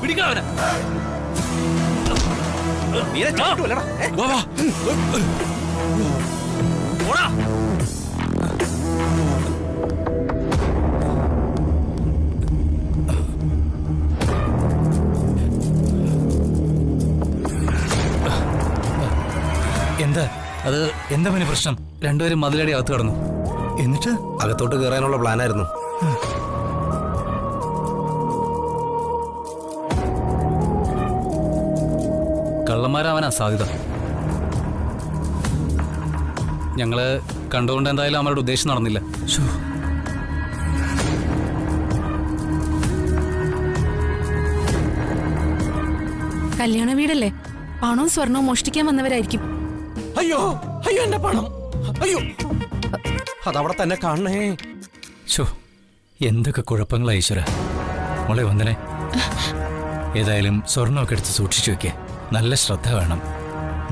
പിടിക്കാവനെ എന്താ അത്? എന്താ പിന്നെ പ്രശ്നം? രണ്ടുപേരും മതിലടി അകത്ത് കടന്നു. എന്നിട്ട് അകത്തോട്ട് കയറാനുള്ള പ്ലാനായിരുന്നു. കള്ളന്മാരാവാനാ സാധ്യത. ഞങ്ങള് കണ്ടുകൊണ്ട് എന്തായാലും അവരുടെ ഉദ്ദേശം നടന്നില്ല. കല്യാണ വീടല്ലേ, പണവും സ്വർണവും മോഷ്ടിക്കാൻ വന്നവരായിരിക്കും. അയ്യോ അയ്യോ, എന്റെ പണം! അയ്യോ, അതവിടെ തന്നെ കാണണേ. എന്തൊക്കെ കുഴപ്പങ്ങളാ ഈശ്വര. മോളെ വന്ദനെ, ഏതായാലും സ്വർണ്ണമൊക്കെ എടുത്ത് സൂക്ഷിച്ചു വെക്കേ. നല്ല ശ്രദ്ധ വേണം.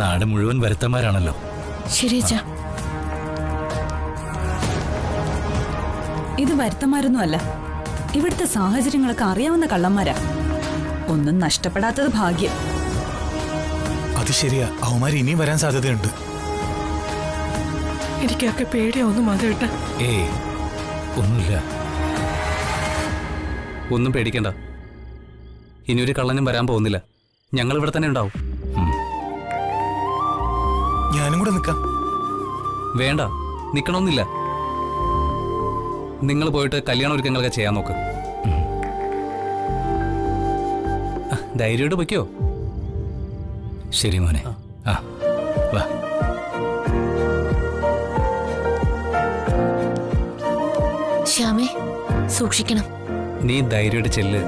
നാട് മുഴുവൻ വരുത്തന്മാരാണല്ലോ. ശരി അച്ഛാ. ഇത് വരുത്തന്മാരൊന്നും അല്ല, ഇവിടുത്തെ സാഹചര്യങ്ങളൊക്കെ അറിയാവുന്ന കള്ളന്മാരാ. ഒന്നും നഷ്ടപ്പെടാത്തത് ഭാഗ്യം. അത് ശരിയാ, അവന്മാർ ഇനിയും വരാൻ സാധ്യതയുണ്ട്. എനിക്കൊക്കെ പേടിയാവുന്നു മാധവേട്ട. ഒന്നുമില്ല, ഒന്നും പേടിക്കണ്ട. ഇനിയൊരു കള്ളനും വരാൻ പോകുന്നില്ല. ഞങ്ങൾ ഇവിടെ തന്നെ ഉണ്ടാവും. ഞാനും കൂടെ നിൽക്കാം. വേണ്ട, നിൽക്കണമെന്നില്ല. നിങ്ങൾ പോയിട്ട് കല്യാണ ഒരുക്കങ്ങളൊക്കെ ചെയ്യാൻ നോക്ക്. ധൈര്യമായിട്ട് പൊയ്ക്കോ. ശരി മോനെ. വാ. ശ്യാമേ, സൂക്ഷിക്കണം. നീ ധൈര്യമായിട്ട് ചെല്ല്.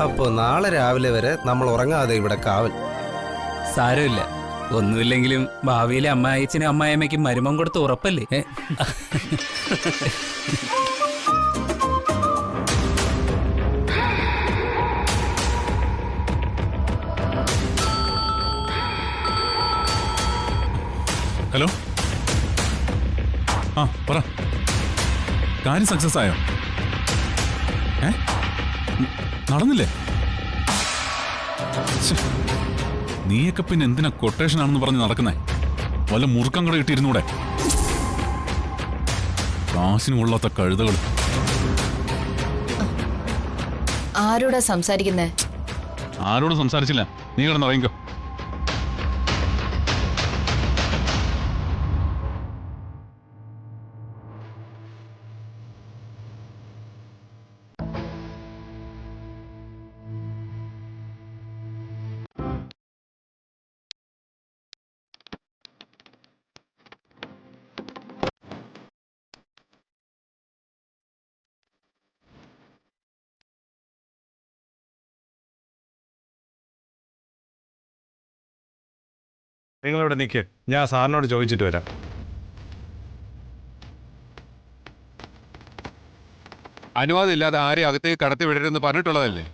അപ്പോ നാളെ രാവിലെ വരെ നമ്മൾ ഉറങ്ങാതെ ഇവിടെ കാവൽ. സാരമില്ല, ഒന്നുമില്ലെങ്കിലും ഭാവിയിലെ അമ്മായിച്ചനും അമ്മായിയമ്മയ്ക്കും മരുമം കൊടുത്ത് ഉറപ്പല്ലേ. ഹലോ, പറ. കാര്യം സക്സസ് ആയോ? നടന്നില്ലേ? നീയൊക്കെ പിന്നെ എന്തിനാ കൊട്ടേഷൻ ആണെന്ന് പറഞ്ഞ് നടക്കുന്നേ? വല്ല മുറുക്കം കൂടെ ഇട്ടിരുന്നൂടെ? കാശിന് കൊള്ളാത്ത കഴുതകൾ. ആരോടാ സംസാരിക്കുന്നേ? ആരോടും സംസാരിച്ചില്ല. നീ കിടന്നുറങ്ങിക്കോ. നിങ്ങളിവിടെ നിൽക്ക്, ഞാൻ സാറിനോട് ചോദിച്ചിട്ട് വരാം. അനുവാദം ഇല്ലാതെ ആരെയും അകത്തേക്ക് കടത്തി വിടരുതെന്ന് പറഞ്ഞിട്ടുള്ളതല്ലേ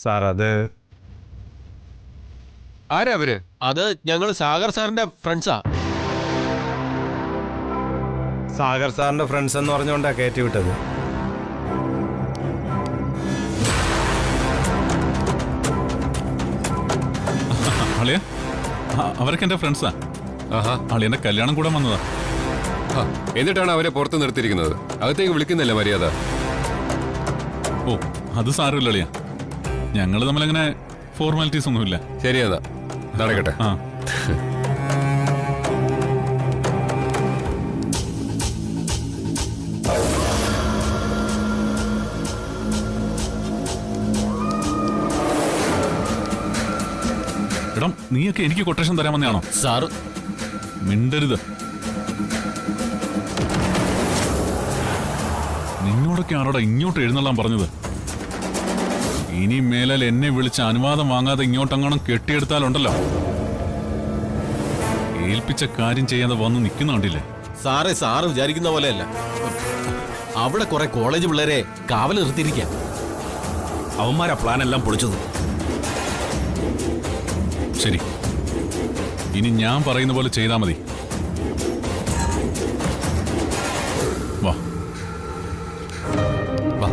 സാർ? അത് ആരാ അവര്? അത് ഞങ്ങൾ സാഗർ സാറിന്റെ ഫ്രണ്ട്സാ. സാഗർ സാറിന്റെ ഫ്രണ്ട്സ് എന്ന് പറഞ്ഞുകൊണ്ടാ കയറ്റി വിട്ടത്. അളിയ, അവരൊക്കെ എന്റെ ഫ്രണ്ട്സാ. അളിയന്റെ കല്യാണം കൂടെ വന്നതാ. എന്നിട്ടാണ് അവരെ പുറത്ത് നിർത്തിയിരിക്കുന്നത്. അകത്തേക്ക് വിളിക്കുന്നില്ല മര്യാദ. ഓ, അത് സാരമില്ല അളിയ. ഞങ്ങൾ തമ്മിലങ്ങനെ ഫോർമാലിറ്റീസ് ഒന്നുമില്ല. ശരിയാ, നടക്കട്ടെ. എടാ നീയൊക്കെ എനിക്ക് കൊട്ടേഷൻ തരാമെന്നാണോ? സാറ് മിണ്ടരുത്. നിന്നോടൊക്കെ ആരോടാ ഇങ്ങോട്ട് എഴുന്നള്ളാൻ പറഞ്ഞത്? ഇനി മേലാൽ എന്നെ വിളിച്ച് അനുവാദം വാങ്ങാതെ ഇങ്ങോട്ടെങ്ങാനും കെട്ടിയെടുത്താലുണ്ടല്ലോ, ഏൽപ്പിച്ച കാര്യം ചെയ്യാതെ വന്ന് നിൽക്കുന്ന കണ്ടില്ലേ? സാറ് വിചാരിക്കുന്ന പോലെയല്ല. അവിടെ കുറെ കോളേജ് പിള്ളേരെ കാവൽ നിർത്തിയിരിക്കാം. അവന്മാരാ പ്ലാൻ എല്ലാം പൊളിച്ചത്. ശരി, ഇനി ഞാൻ പറയുന്ന പോലെ ചെയ്താൽ മതി. വാ വാ.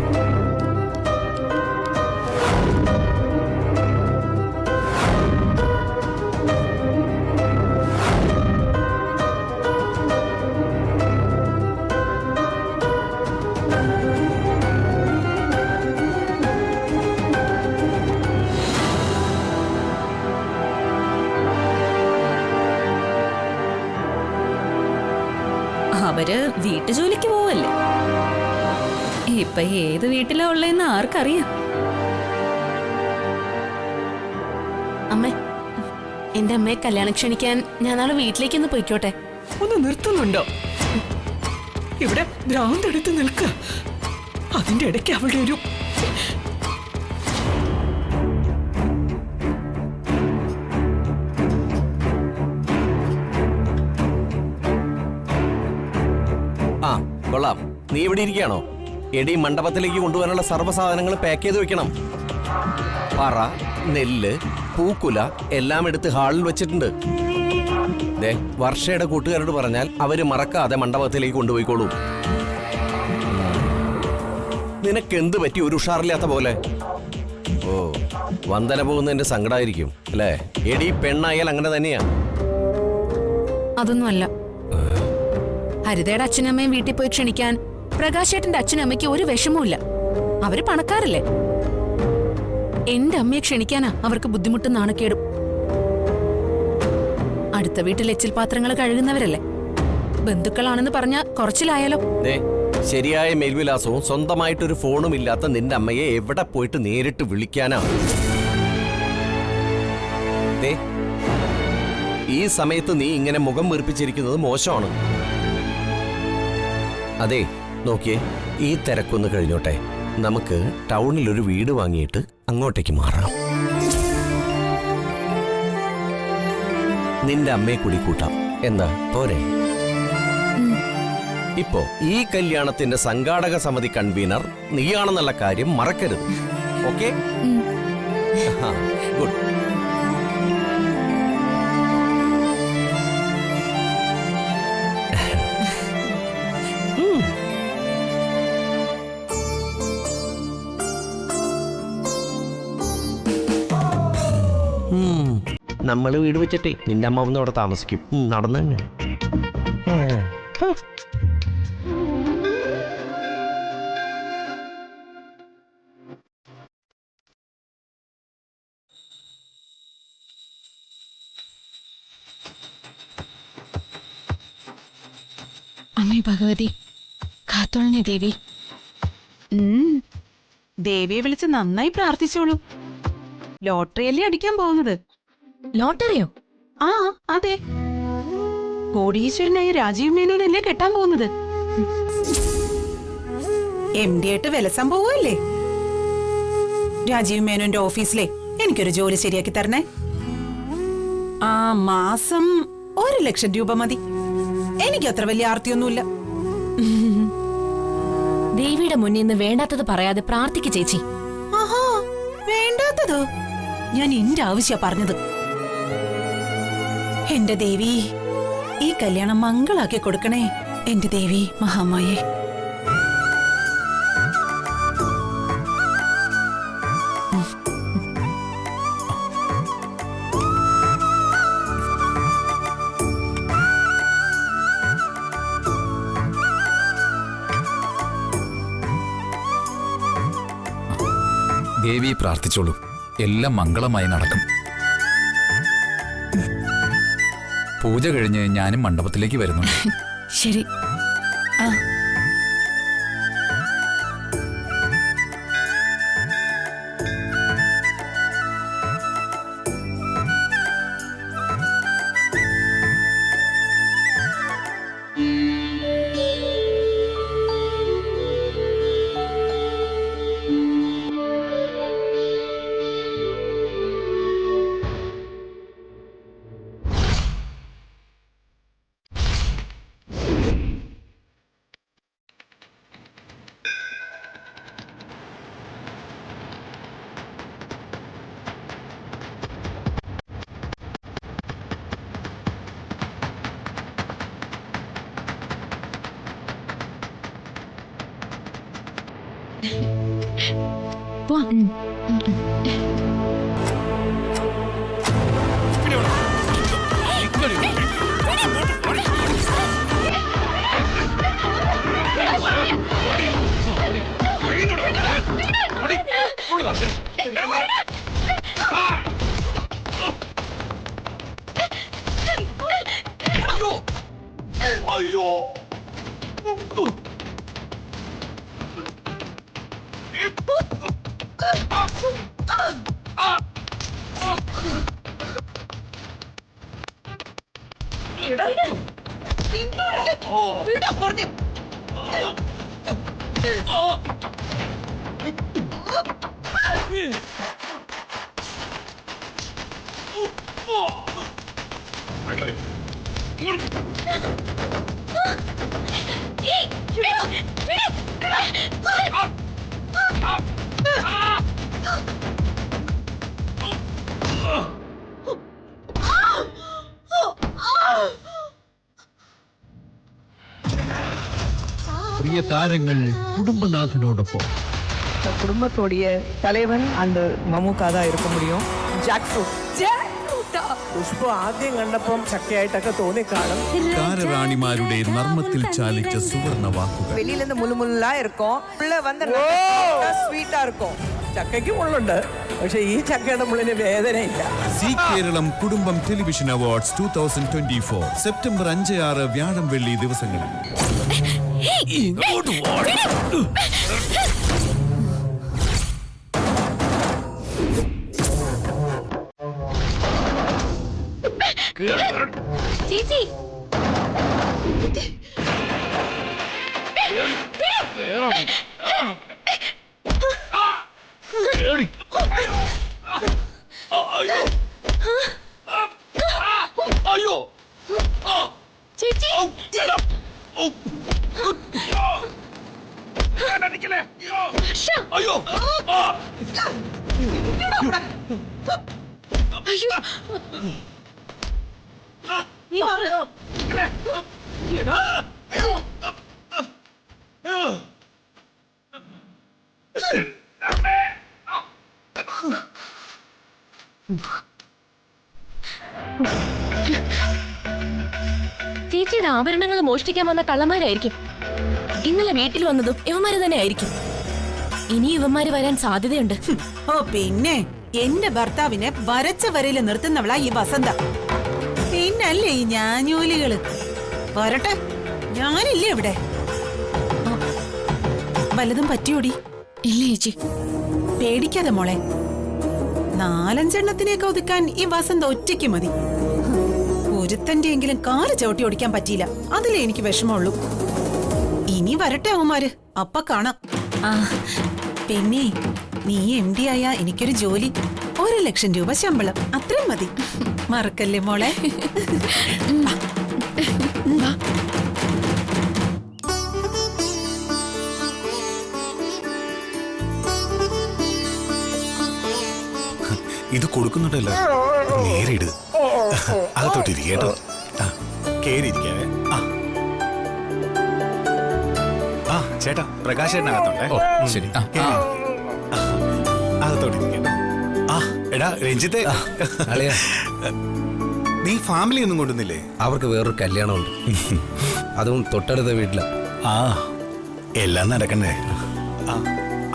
അവര് വീട്ടുജോലിക്ക് പോവല്ലേ? ഇപ്പൊ ഏത് വീട്ടിലാ ഉള്ളതെന്ന് ആർക്കറിയാം? അമ്മേ, എന്റെ അമ്മയെ കല്യാണം ക്ഷണിക്കാൻ ഞാൻ നാളെ വീട്ടിലേക്കൊന്ന് പോയിക്കോട്ടെ? ഒന്ന് നിർത്തുന്നുണ്ടോ? ഇവിടെ ഭ്രാന്തെടുത്ത് നിൽക്ക. അതിന്റെ ഇടയ്ക്ക് അവിടെ ഒരു ആ കൊള്ളാം. നീ ഇവിടെ ഇരിക്കുകയാണോ? എടി, മണ്ഡപത്തിലേക്ക് കൊണ്ടുപോകാനുള്ള സർവ്വസാധനങ്ങൾ പാക്ക് ചെയ്ത് വെക്കണം. പറ, നെല്ല്, പൂക്കുല എല്ലാം എടുത്ത് ഹാളിൽ വെച്ചിട്ടുണ്ട്. ദേ, വർഷയുടെ കൂട്ടുകാരോട് പറഞ്ഞാൽ അവര് മറക്കാതെ മണ്ഡപത്തിലേക്ക് കൊണ്ടുപോയിക്കോളൂ. നിനക്കെന്ത് പറ്റി ഒരു ഉഷാറില്ലാത്ത പോലെ? ഓ, വന്ദന പോകുന്നതിന്റെ സങ്കടമായിരിക്കും അല്ലേ? എടി, പെണ്ണായാൽ അങ്ങനെ തന്നെയാ. അതൊന്നുമല്ല. ഹരിതയുടെ അച്ഛനും അമ്മയും വീട്ടിൽ പോയി ക്ഷണിക്കാൻ പ്രകാശേട്ടന്റെ അച്ഛനും അമ്മയ്ക്ക് ഒരു വിഷമവുമില്ല. അവര് പണക്കാരല്ലേ. എന്റെ അമ്മയെ ക്ഷണിക്കാനാ അവർക്ക് ബുദ്ധിമുട്ടും നാണക്കേടും. അടുത്ത വീട്ടിൽ എച്ചിൽ പാത്രങ്ങൾ കഴുകുന്നവരല്ലേ. ബന്ധുക്കളാണെന്ന് പറഞ്ഞ കുറച്ചിലായാലോ? ശരിയായ മേൽവിലാസവും സ്വന്തമായിട്ടൊരു ഫോണും ഇല്ലാത്ത നിന്റെ അമ്മയെ എവിടെ പോയിട്ട് നേരിട്ട് വിളിക്കാനാ? ഈ സമയത്ത് നീ ഇങ്ങനെ മുഖം വീർപ്പിച്ചിരിക്കുന്നത് മോശമാണ്. അതെ, നോക്കിയേ, ഈ തിരക്കൊന്ന് കഴിഞ്ഞോട്ടെ. നമുക്ക് ടൗണിൽ ഒരു വീട് വാങ്ങിയിട്ട് അങ്ങോട്ടേക്ക് മാറാം. നിന്റെ അമ്മയെ കൂടി കൂട്ടാം. എന്താ പോരെ? ഇപ്പോ ഈ കല്യാണത്തിന്റെ സംഘാടക സമിതി കൺവീനർ നീയാണെന്നുള്ള കാര്യം മറക്കരുത്. ഓക്കെ? ഗുഡ്. നമ്മള് വീട് വെച്ചിട്ടേ നിന്റെ അമ്മ ഒന്ന് അവിടെ താമസിക്കും. നടന്നു തന്നെ. അമ്മേ ഭഗവതി, കാത്തോളനെ ദേവി. ദേവിയെ വിളിച്ച് നന്നായി പ്രാർത്ഥിച്ചോളൂ. ലോട്ടറിയല്ലേ അടിക്കാൻ പോകുന്നത്? ലോട്ടറിയോ? ആ അതെ, കോടീശ്വരനായ രാജീവ് മേനോനല്ലേ കെട്ടാൻ പോകുന്നത്. MD ആയിട്ട് വിലസാൻ പോവല്ലേ? രാജീവ് മേനോന്റെ ഓഫീസിലെ എനിക്കൊരു ജോലി ശരിയാക്കി തരണേ. ആ മാസം 1 ലക്ഷം രൂപ മതി. എനിക്ക് അത്ര വലിയ ആർത്തിയൊന്നുമില്ല. ദേവിയുടെ മുന്നിൽ നിന്ന് വേണ്ടാത്തത് പറയാതെ പ്രാർത്ഥിക്ക് ചേച്ചി. ആഹാ, വേണ്ടാത്തതോ? ഞാൻ എന്റെ ആവശ്യ പറഞ്ഞത്. എന്റെ ദേവി, ഈ കല്യാണം മംഗളാക്കി കൊടുക്കണേ എന്റെ ദേവി മഹാമായേ. ദേവി പ്രാർത്ഥിച്ചോളൂ, എല്ലാം മംഗളമായി നടക്കും. പൂജ കഴിഞ്ഞ് ഞാനും മണ്ഡപത്തിലേക്ക് വരുന്നു. ശരി. പ്രിയ താരങ്ങൾ കുടുംബനാഥനോടൊപ്പം குடும்பத்தோடைய தலைவன் அந்த மம்முக்கா தான் இருக்க முடியும். Jack fruit. പുഷ്പ ആദ്യം കണ്ടപ്പം ചക്കയായിട്ടൊക്കെ തോന്നിക്കാണും. താരറാണിമാരുടെ നർമ്മത്തിൽ ചാലിച്ച സുവർണ വാക്കുകൾ. വെളിയിൽ നിന്ന് മുള്ളുമുള്ളാ ഇരിക്കും, ഉള്ള വന്ന് സ്വീറ്റാ ഇരിക്കും. ചക്കയ്ക്ക് മുള്ളുണ്ട്, പക്ഷെ ഈ ചക്കയുടെ മുള്ളിന് വേദനയില്ല. സി കേരളം കുടുംബം ടെലിവിഷൻ അവാർഡ്സ് 2024 സെപ്റ്റംബർ 5-6 വ്യാഴം വെള്ളി ദിവസങ്ങളിൽ. ചേച്ചി ചേച്ചിയുടെ ആഭരണങ്ങൾ മോഷ്ടിക്കാൻ വന്ന കള്ളന്മാരായിരിക്കും. ഇന്നലെ വീട്ടിൽ വന്നതും ഇവന്മാര് തന്നെ ആയിരിക്കും. ഇനി ഇവന്മാര് വരാൻ സാധ്യതയുണ്ട്. ഓ പിന്നെ എന്റെ ഭർത്താവിനെ വരച്ച വരയിൽ നിർത്തുന്നവളാ ഈ വസന്ത. പിന്നല്ലേ ഈ ഞാഞ്ഞൂലികള്. വരട്ടെ, ഞാനില്ലേ ഇവിടെ. വല്ലതും പറ്റിയോടി? ഇല്ല ചേച്ചി. പേടിക്കാതെ മോളെ, 4-5 ഒതുക്കാൻ ഈ വസന്ത ഒറ്റയ്ക്ക് മതി. ഒരുത്തന്റെ എങ്കിലും കാല് ചവിട്ടി ഓടിക്കാൻ പറ്റിയില്ല, അതിലേ എനിക്ക് വിഷമമുള്ളൂ. ഇനി വരട്ടെ അവന്മാര്, അപ്പ കാണാം. ആ പിന്നെ നീ MD ആയ എനിക്കൊരു ജോലി, 1 ലക്ഷം രൂപ ശമ്പളം, അത്രയും മതി. മറക്കല്ലേ മോളെ. ഇത് കൊടുക്കുന്നുണ്ടല്ലോ, നേരിട് അകത്തോട്ടിരിക്കട്ടോ. കേറിയിരിക്കാവേ. ആ ചേട്ടാ, പ്രകാശ് ചേട്ടനകത്തോണ്ടേ. ശരി. അകത്തോട്ടിരിക്കട്ടോ. ആ എടാ രഞ്ജിത്തെ, നീ ഫാമിലി ഒന്നും കൊണ്ടുവന്നില്ലേ? അവർക്ക് വേറൊരു കല്യാണമുണ്ട്, അതും തൊട്ടടുത്ത വീട്ടില. ആ എല്ലാം നടക്കണ്ടേ.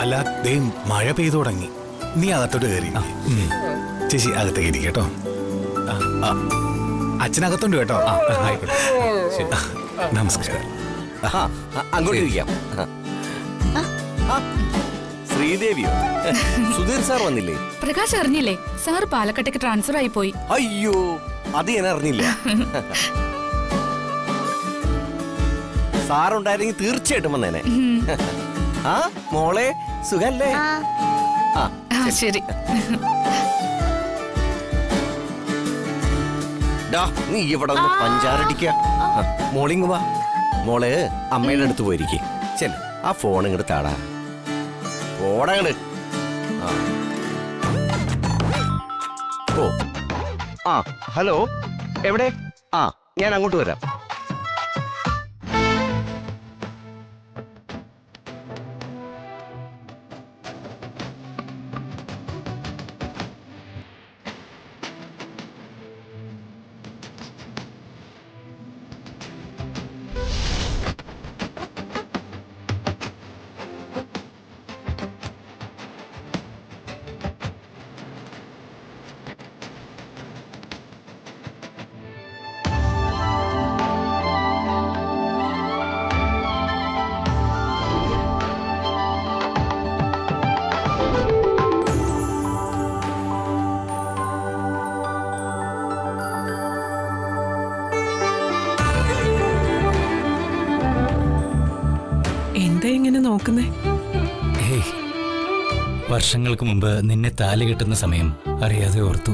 അല്ല ദേ മഴ പെയ്തു തുടങ്ങി, നീ അകത്തോട്ട് കയറി. ചേച്ചി അകത്തേക്ക് ഇരിക്കട്ടോ. അച്ഛനകത്തോണ്ട് കേട്ടോ. നമസ്കാരം. അങ്ങോട്ട് ഇരിക്കാം. ശ്രീദേവിയോ? സുധീർ സാർ വന്നില്ലേ? പ്രകാശ് അറിഞ്ഞില്ലേ? സാർ പാലക്കാട്ടേക്ക് ട്രാൻസ്ഫർ ആയി പോയി. അയ്യോ, അത് ഞാൻ അറിഞ്ഞില്ല. സാറുണ്ടായിരുന്നെങ്കിൽ തീർച്ചയായിട്ടും വന്നേനെ. ആ മോളെ സുഖല്ലേ? ശരി. നീ ഇവിടെ ഒന്ന് പഞ്ചാരടിക്ക. മോളിങ് വാ. മോള് അമ്മയുടെ അടുത്ത് പോയിരിക്കേ. ചെല്, ആ ഫോൺ ഇങ്ങോട്ട് താടാ. ഓടങ്ങട്. ഓ ആ ഹലോ, എവിടെ? ആ ഞാൻ അങ്ങോട്ട് വരാം. നോക്കുന്നേ? ഏയ്, വർഷങ്ങൾക്ക് മുമ്പ് നിന്നെ താലി കെട്ടുന്ന സമയം അറിയാതെ ഓർത്തു.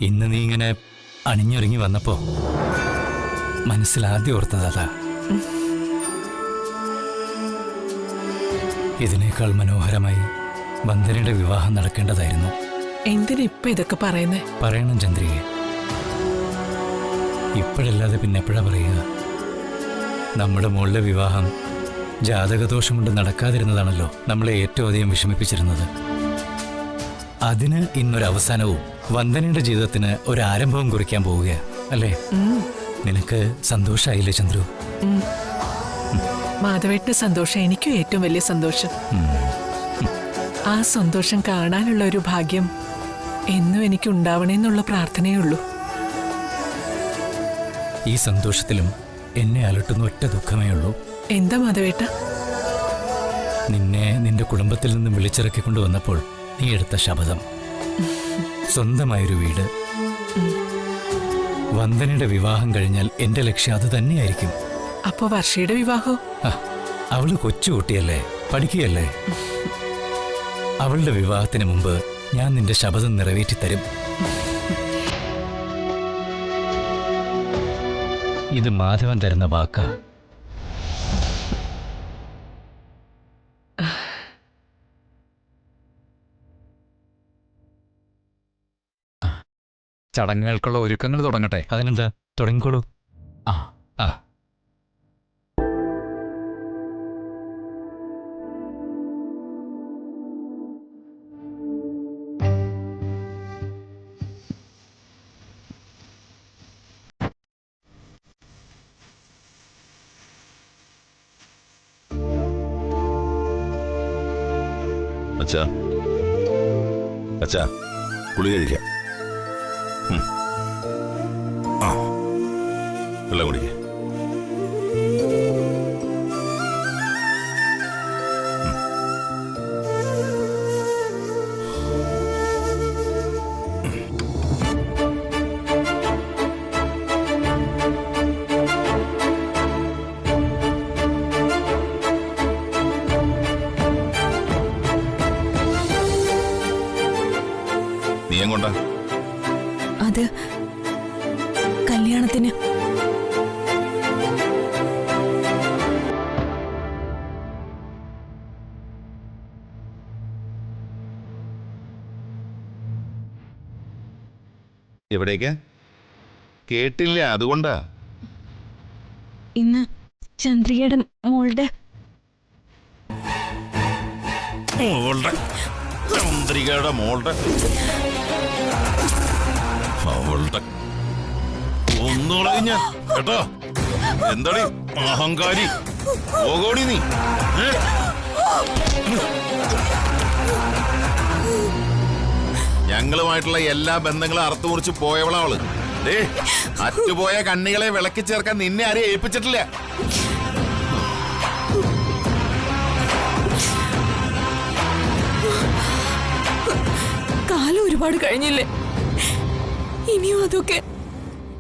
ഇന്ന് നീ ഇങ്ങനെ അണിഞ്ഞൊരുങ്ങി വന്നപ്പോ മനസ്സിലാദ്യം ഓർത്തതാ. ഇതിനേക്കാൾ മനോഹരമായി വന്ദനയുടെ വിവാഹം നടക്കേണ്ടതായിരുന്നു. എന്തിനാ ഇപ്പൊ ഇതൊക്കെ പറയുന്നേ? പറയണം ചന്ദ്രികെ, ഇപ്പോഴല്ലാതെ പിന്നെ എപ്പോഴാ പറയുക? നമ്മുടെ മോളുടെ വിവാഹം ജാതകദോഷം കൊണ്ട് നടക്കാതിരുന്നതാണല്ലോ നമ്മളെ ഏറ്റവും അധികം വിഷമിപ്പിച്ചിരുന്നത്. അതിന് ഇന്നൊരു അവസാനവും വന്ദനയുടെ ജീവിതത്തിന് ഒരു ആരംഭവും കുറിക്കാൻ പോവുക അല്ലേ? നിനക്ക് സന്തോഷായില്ലേ ചന്ദ്രു? മാധവേട്ടന്റെ സന്തോഷം എനിക്കും ഏറ്റവും വലിയ സന്തോഷം. ആ സന്തോഷം കാണാനുള്ള ഒരു ഭാഗ്യം എന്നും എനിക്ക് ഉണ്ടാവണേന്നുള്ള പ്രാർത്ഥനയേ ഉള്ളൂ. ഈ സന്തോഷത്തിലും എന്നെ അലട്ടുന്ന ഒറ്റ ദുഃഖമേ ഉള്ളൂ. എന്താ മാധവേട്ട? നിന്നെ നിന്റെ കുടുംബത്തിൽ നിന്നും വിളിച്ചിറക്കിക്കൊണ്ട് വന്നപ്പോൾ നീ എടുത്ത ശപഥം, സ്വന്തമായൊരു വീട്. വന്ദനയുടെ വിവാഹം കഴിഞ്ഞാൽ എന്റെ ലക്ഷ്യം അത് തന്നെയായിരിക്കും. അപ്പോ വർഷയുടെ വിവാഹോ? അവള് കൊച്ചുകുട്ടിയല്ലേ, പഠിക്കുകയല്ലേ. അവളുടെ വിവാഹത്തിന് മുമ്പ് ഞാൻ നിന്റെ ശപഥം നിറവേറ്റിത്തരും. ഇത് മാധവൻ തരുന്ന വാക്കാ. ചടങ്ങുകൾക്കുള്ള ഒരുക്കങ്ങൾ തുടങ്ങട്ടെ. അതിനെന്താ, തുടങ്ങിക്കോളൂ. ആ ആ അച്ഛാ, അച്ഛാ, കുളി കഴിക്കാം. ആ, വെള്ളം കുടിക്കാം. നീ എങ്ങോട്ടാ? അത് കല്യാണത്തിന്. എവിടേക്കാ? കേട്ടില്ല, അതുകൊണ്ടാ. ഇന്ന് ചന്ദ്രികയുടെ മോളുടെ ചന്ദ്രികയുടെ മോളുടെ അവളുടെ ഒന്നുകളഞ്ഞ കേട്ടോ. എന്താടി അഹങ്കാരി, പോകോടി നീ. ഞങ്ങളുമായിട്ടുള്ള എല്ലാ ബന്ധങ്ങളും അറുത്തുമുറിച്ച് പോയവളവള്. അറ്റുപോയ കണ്ണികളെ വിളക്കി ചേർക്കാൻ നിന്നെ ആരെയും ഏൽപ്പിച്ചിട്ടില്ല. കാലം ഒരുപാട് കഴിഞ്ഞില്ലേ, ഇനിയും അതൊക്കെ.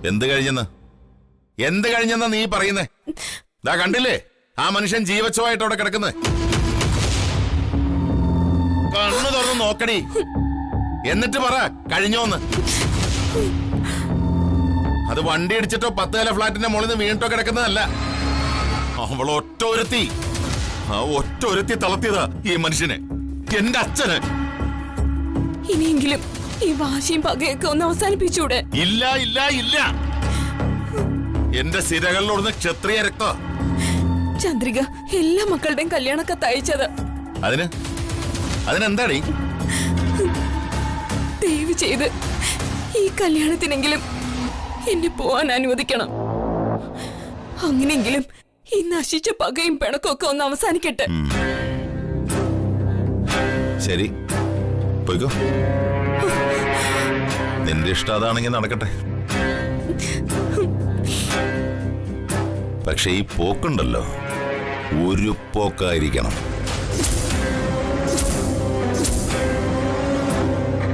എന്ത് കഴിഞ്ഞെന്നാ നീ പറയുന്നേ? ദാ കണ്ടില്ലേ ആ മനുഷ്യൻ ജീവച്ഛവായിട്ട് അവിടെ കിടക്കുന്നത്. കണ്ണു തുറന്ന് നോക്കടി, എന്നിട്ട് പറ കഴിഞ്ഞോന്ന്. അത് വണ്ടി ഇടിച്ചിട്ടോ 10 നില ഫ്ലാറ്റിന്റെ മുകളിൽ നിന്ന് വീണിട്ടോ കിടക്കുന്നതല്ല. അവൾ ഒറ്റ ഒരുത്തി തളർത്തിയതാ ഈ മനുഷ്യനെ, എന്റെ അച്ഛന്. ഇനിയെങ്കിലും ഈ വാശിയും പകയൊക്കെ ഒന്ന് അവസാനിപ്പിച്ചൂടെ? ഇല്ല ഇല്ല ഇല്ല, എന്റെ സിരകളിലൊടുന്ന് ക്ഷത്രിയ രക്ത. ചന്ദ്രിക എല്ലാ മക്കളുടെയും കല്യാണക്കത്ത് അയച്ചത്. അതിനെന്താടി? ദയവ് ചെയ്ത് ഈ കല്യാണത്തിനെങ്കിലും എന്നെ പോവാൻ അനുവദിക്കണം. അങ്ങനെയെങ്കിലും ഈ നശിച്ച പകയും പിണക്കൊക്കെ ഒന്ന് അവസാനിക്കട്ടെ. ശരി, പോയിക്കോ. നിന്റെ ഇഷ്ടം അതാണെങ്കിൽ നടക്കട്ടെ. പക്ഷെ ഈ പോക്കുണ്ടല്ലോ, ഒരു പോക്കായിരിക്കണം.